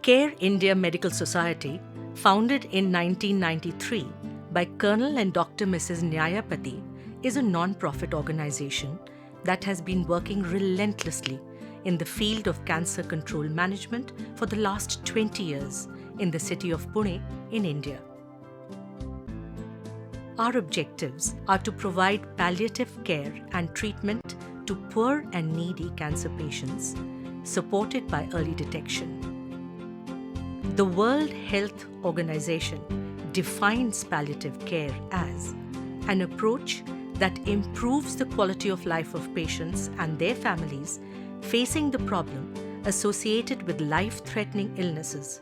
Care India Medical Society, founded in 1993 by Colonel and Dr. Mrs. Nyayapati, is a non-profit organization that has been working relentlessly in the field of cancer control management for the last 20 years in the city of Pune in India. Our objectives are to provide palliative care and treatment to poor and needy cancer patients, supported by early detection. The World Health Organization defines palliative care as an approach that improves the quality of life of patients and their families facing the problem associated with life-threatening illnesses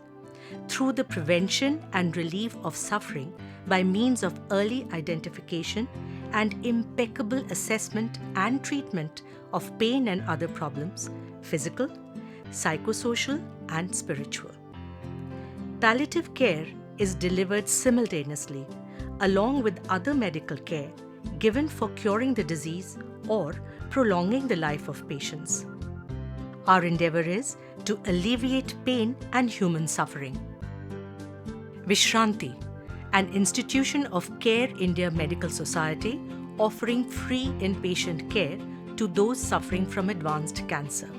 through the prevention and relief of suffering by means of early identification and impeccable assessment and treatment of pain and other problems, physical, psychosocial, and spiritual. Palliative care is delivered simultaneously along with other medical care given for curing the disease or prolonging the life of patients. Our endeavor is to alleviate pain and human suffering. Vishranti, an institution of Care India Medical Society offering free inpatient care to those suffering from advanced cancer.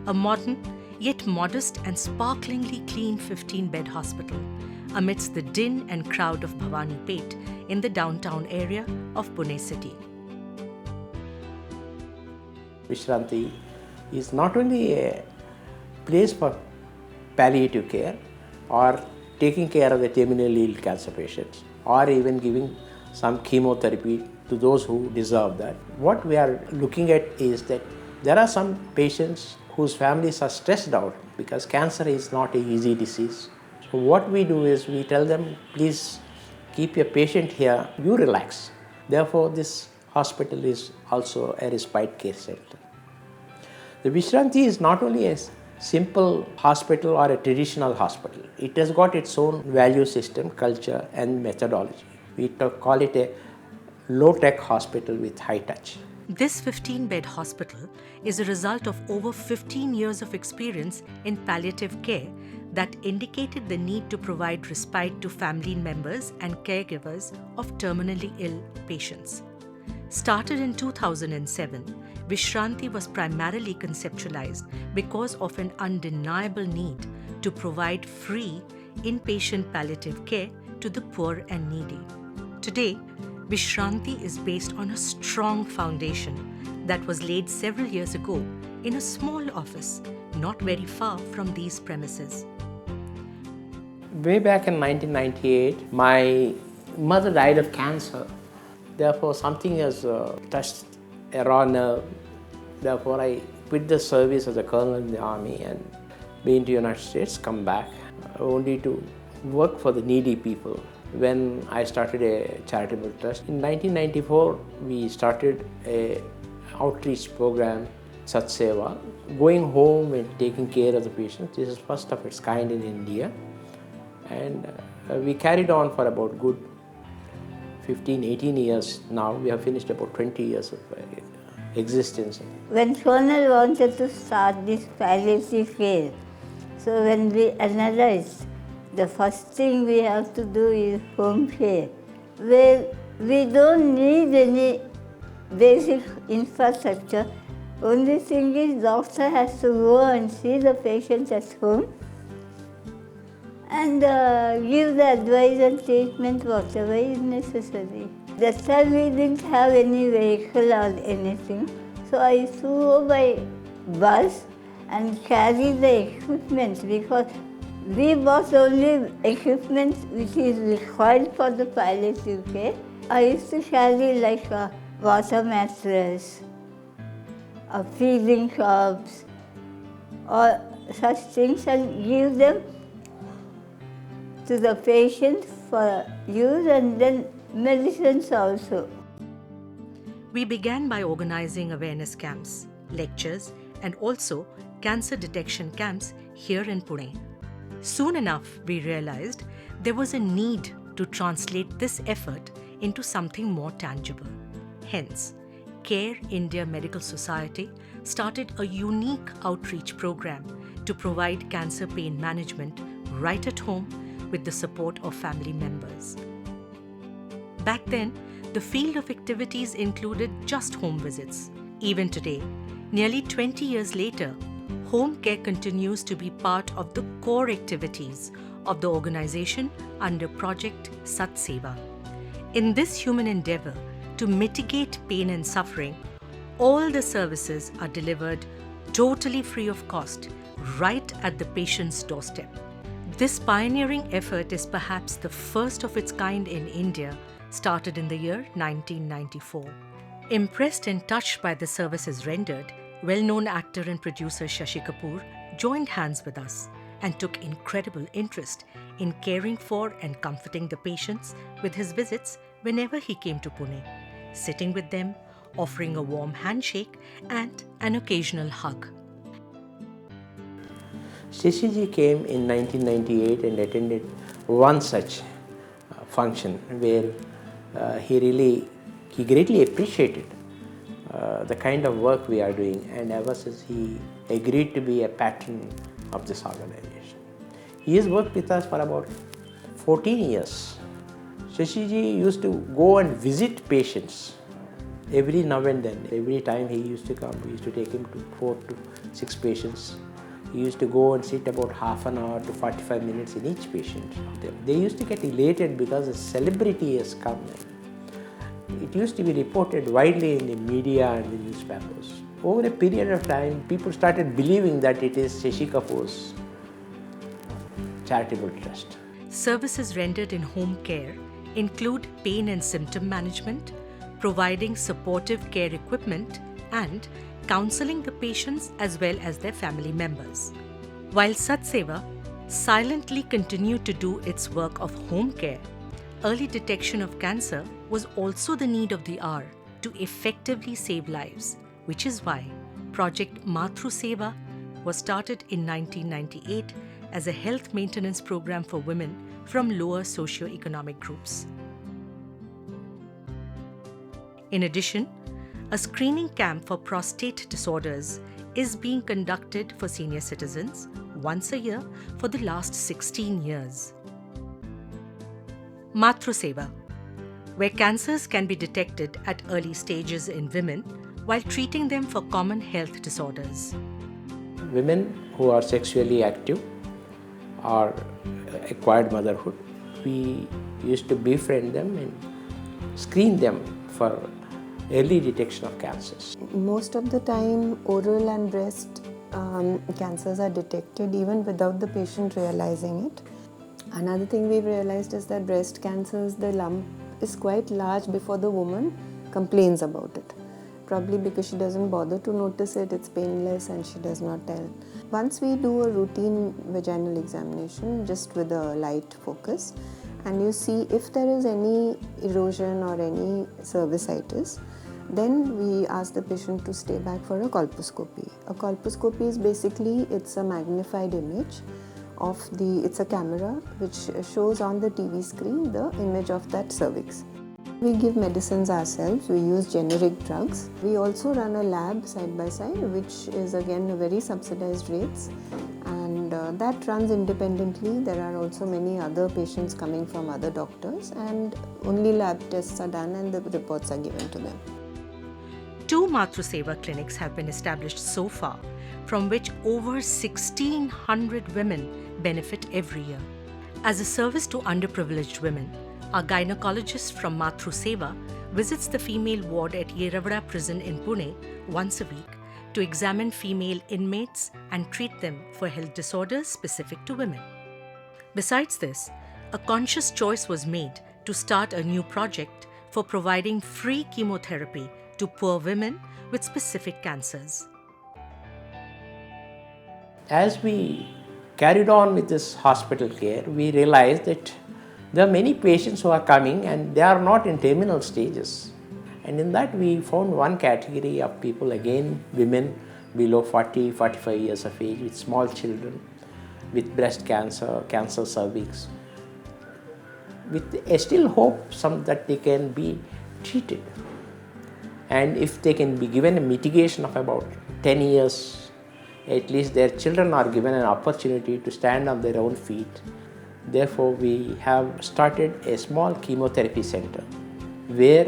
A modern yet modest and sparklingly clean 15-bed hospital amidst the din and crowd of Bhavani Pet in the downtown area of Pune city. Vishranti is not only a place for palliative care or taking care of the terminally ill cancer patients or even giving some chemotherapy to those who deserve that. What we are looking at is that there are some patients whose families are stressed out because cancer is not an easy disease. So what we do is we tell them, please keep your patient here, you relax. Therefore, this hospital is also a respite care center. The Vishranti is not only a simple hospital or a traditional hospital. It has got its own value system, culture and methodology. We call it a low-tech hospital with high touch. This 15-bed hospital is a result of over 15 years of experience in palliative care that indicated the need to provide respite to family members and caregivers of terminally ill patients. Started in 2007, Vishranti was primarily conceptualized because of an undeniable need to provide free inpatient palliative care to the poor and needy. Today, Vishranti is based on a strong foundation that was laid several years ago in a small office not very far from these premises. Way back in 1998, my mother died of cancer. Therefore, something has touched a raw nerve. Therefore, I quit the service as a colonel in the army and been to the United States, come back only to work for the needy people. When I started a charitable trust, in 1994, we started an outreach program, Sat Seva, going home and taking care of the patients. This is first of its kind in India. And we carried on for about good 15, 18 years now. We have finished about 20 years of existence. When Colonel wanted to start this palliative care, so when we analyzed, the first thing we have to do is home care, where we don't need any basic infrastructure. Only thing is doctor has to go and see the patient at home and give the advice and treatment whatever is necessary. That time we didn't have any vehicle or anything, so I used to go by bus and carry the equipment because we bought only equipment which is required for the palliative care. I used to carry like a water mattress, a feeding tubs, or such things and give them to the patient for use and then medicines also. We began by organizing awareness camps, lectures, and also cancer detection camps here in Pune. Soon enough, we realized there was a need to translate this effort into something more tangible. Hence, Care India Medical Society started a unique outreach program to provide cancer pain management right at home with the support of family members. Back then, the field of activities included just home visits. Even today, nearly 20 years later, home care continues to be part of the core activities of the organization under Project Sat Seva. In this human endeavor to mitigate pain and suffering, all the services are delivered totally free of cost, right at the patient's doorstep. This pioneering effort is perhaps the first of its kind in India, started in the year 1994. Impressed and touched by the services rendered, well-known actor and producer Shashi Kapoor joined hands with us and took incredible interest in caring for and comforting the patients with his visits whenever he came to Pune, sitting with them, offering a warm handshake and an occasional hug. Shashi ji came in 1998 and attended one such function where he greatly appreciated the kind of work we are doing, and ever since he agreed to be a patron of this organization. He has worked with us for about 14 years. Shashi ji used to go and visit patients every now and then. Every time he used to come, we used to take him to 4 to 6 patients. He used to go and sit about half an hour to 45 minutes in each patient. They used to get elated because a celebrity has come. It used to be reported widely in the media and the newspapers. Over a period of time, people started believing that it is Shashi Kapoor's charitable trust. Services rendered in home care include pain and symptom management, providing supportive care equipment, and counseling the patients as well as their family members. While Sat Seva silently continued to do its work of home care, early detection of cancer was also the need of the hour to effectively save lives, which is why Project Matru Seva was started in 1998 as a health maintenance program for women from lower socio-economic groups. In addition, a screening camp for prostate disorders is being conducted for senior citizens once a year for the last 16 years. Matru Seva, where cancers can be detected at early stages in women while treating them for common health disorders. Women who are sexually active or acquired motherhood, we used to befriend them and screen them for early detection of cancers. Most of the time, oral and breast cancers are detected even without the patient realizing it. Another thing we've realized is that breast cancers, the lump is quite large before the woman complains about it. Probably because she doesn't bother to notice it, it's painless and she does not tell. Once we do a routine vaginal examination just with a light focus, and you see if there is any erosion or any cervicitis, then we ask the patient to stay back for a colposcopy. A colposcopy is basically, it's a magnified image of it's a camera which shows on the TV screen the image of that cervix. We give medicines ourselves, we use generic drugs. We also run a lab side by side, which is again a very subsidized rates, and that runs independently. There are also many other patients coming from other doctors, and only lab tests are done and the reports are given to them. 2 Matru Seva clinics have been established so far, from which over 1,600 women benefit every year. As a service to underprivileged women, our gynecologist from Matru Seva visits the female ward at Yeravada prison in Pune once a week to examine female inmates and treat them for health disorders specific to women. Besides this, a conscious choice was made to start a new project for providing free chemotherapy to poor women with specific cancers. As we carried on with this hospital care, we realized that there are many patients who are coming and they are not in terminal stages. And in that we found one category of people, again women below 40, 45 years of age with small children, with breast cancer, cancer cervix, with still hope that they can be treated. And if they can be given a mitigation of about 10 years at least their children are given an opportunity to stand on their own feet. Therefore, we have started a small chemotherapy center where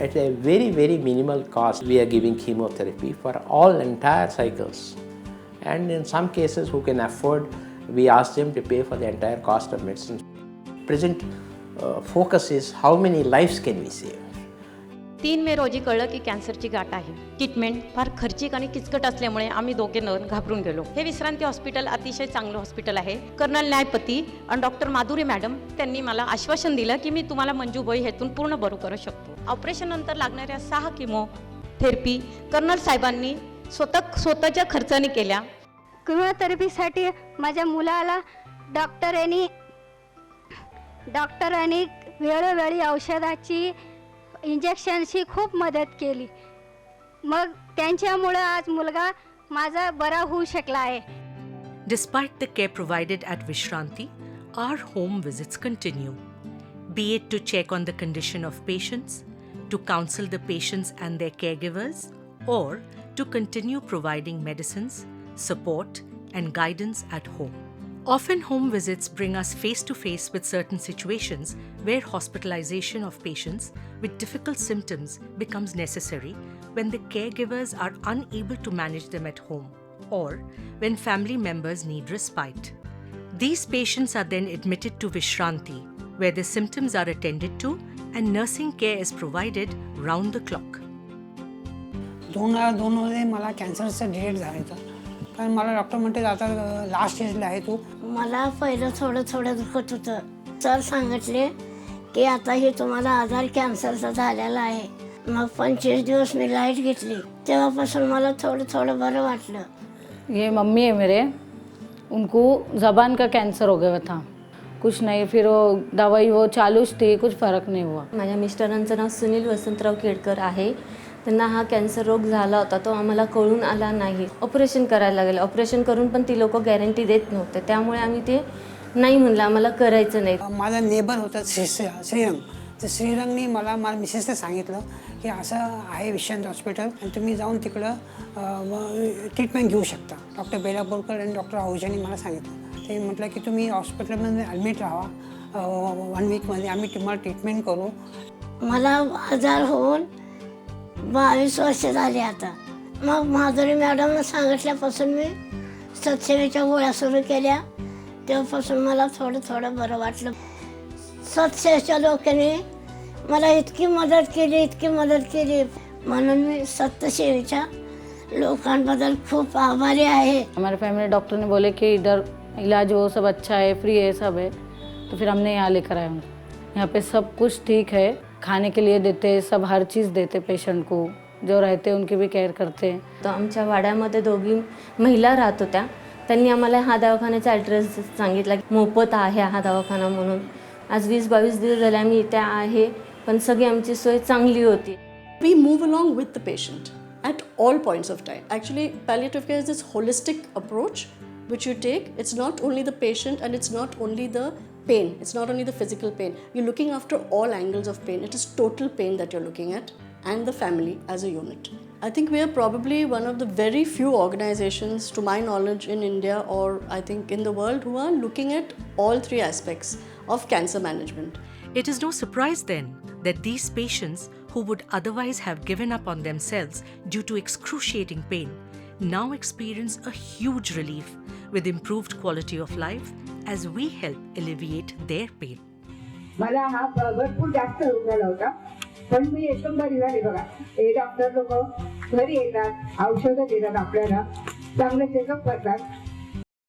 at a very, very minimal cost we are giving chemotherapy for all entire cycles. And in some cases who can afford, we ask them to pay for the entire cost of medicine. Present focus is how many lives can we save. 3 मे रोजी कळलं की कॅन्सरची गाठ आहे. Treatment फार खर्चिक आणि किचकट असल्यामुळे आम्ही दोघे नर घाबरून गेलो. हे विश्रांती हॉस्पिटल अतिशय चांगलं हॉस्पिटल आहे. कर्नल न्यायपती आणि डॉक्टर माधुरी मॅडम त्यांनी मला आश्वासन दिलं की मी तुम्हाला मंजूबाई हेतून पूर्ण बरू करू शकतो. ऑपरेशन नंतर लागणाऱ्या 6 किमोथेरपी कर्नल साहेबांनी स्वतःच्या खर्चाने केल्या. किमोथेरपीसाठी माझ्या मुलाला डॉक्टरांनी वेळोवेळी औषधाची इंजेक्शनची खूप मदत केली. मग त्यांच्यामुळे आज मुलगा माझा बरा होऊ शकला आहे. Despite the care provided at Vishranti, our home visits continue, be it to check on the condition of patients, to counsel the patients and their caregivers, or to continue providing medicines, support, and guidance at home. Often home visits bring us face to face with certain situations where hospitalization of patients with difficult symptoms becomes necessary when the caregivers are unable to manage them at home, or when family members need respite. These patients are then admitted to Vishranti, where the symptoms are attended to and nursing care is provided round the clock. 2002 मध्ये मला कॅन्सरचं detect झालं. कारण मला doctor म्हणते आता last स्टेजला आहे तू. मला पहिलं थोडं दुखत होतं. सर सांगितले की आता हे तुम्हाला आजार कॅन्सरचा झालेला आहे. मग 25 दिवस मी लाईट घेतली. तेव्हापासून मला थोडं बरं वाटलं. ये मम्मी है मेरे, उनको ज़बान का कैंसर हो गया था. कुछ नहीं, फिर वो दवाई वो चालूच थी, कुछ फ़र्क नहीं हुआ. माझ्या मिस्टरांचं नाव सुनील वसंतराव केडकर आहे. त्यांना हा कॅन्सर रोग झाला होता, तो आम्हाला कळून आला नाही. ऑपरेशन करायला लागले. ऑपरेशन करून पण ती लोक गॅरंटी देत नव्हते. त्यामुळे आम्ही ते नाही म्हणलं, आम्हाला करायचं नाही. माझा नेबर होता श्रीरंग. तर श्रीरंगनी मला मिसेसने सांगितलं की असं आहे विश्रांती हॉस्पिटल आणि तुम्ही जाऊन तिकडं ट्रीटमेंट घेऊ शकता. डॉक्टर बेलापूरकर आणि डॉक्टर आहुजांनी मला सांगितलं. ते म्हटलं की तुम्ही हॉस्पिटलमध्ये ॲडमिट राहा, 1 वीकमध्ये आम्ही तुम्हाला ट्रीटमेंट करू. मला आजार होऊन 22 वर्ष झाली आता. मग माधुरी मॅडमनं सांगितल्यापासून मी सतसेवेच्या गोळ्या सुरू केल्या. तेव्हापासून मला थोडं बरं वाटलं. सतसेवेच्या लोकांनी मला इतकी मदत केली म्हणून मी सतसेवेच्या लोकांबद्दल खूप आभारी आहे. हमारे फैमिली डॉक्टर ने बोले कि इधर इलाज वो सब अच्छा है, फ्री है, सब है. तो फिर हमने यहाँ लेकर आए उनको. यहाँ पे सब कुछ ठीक है. खाने के लिए देते, सब हर चीज़ देते पेशेंट को. जो रहते उनकी भी केअर करते. तर आमच्या वाड्यामध्ये 2 महिला राहत होत्या. त्यांनी आम्हाला हा दवाखान्याचा ॲड्रेस सांगितला. मोफत आहे हा दवाखाना म्हणून. आज 20-22 दिवस झाले आम्ही इथे आहे, पण सगळी आमची सोय चांगली होती. We move along with the patient at all points of time. Actually, palliative care is this holistic approach which you take. It's not only the patient and it's not only the pain. It's not only the physical pain. You're looking after all angles of pain. It is total pain that you're looking at and the family as a unit. I think we are probably one of the very few organizations, to my knowledge, in India or I think in the world who are looking at all 3 aspects of cancer management. It is no surprise then that these patients who would otherwise have given up on themselves due to excruciating pain now experience a huge relief with improved quality of life as we help alleviate their pain. मला हा भरपूर जास्त रोग झाला होता, पण मी एकदम बरी झाली. बघा, हे डॉक्टर लोक घरी येतात, औषधं देतात, आपल्याला चांगलं चेकअप करतात.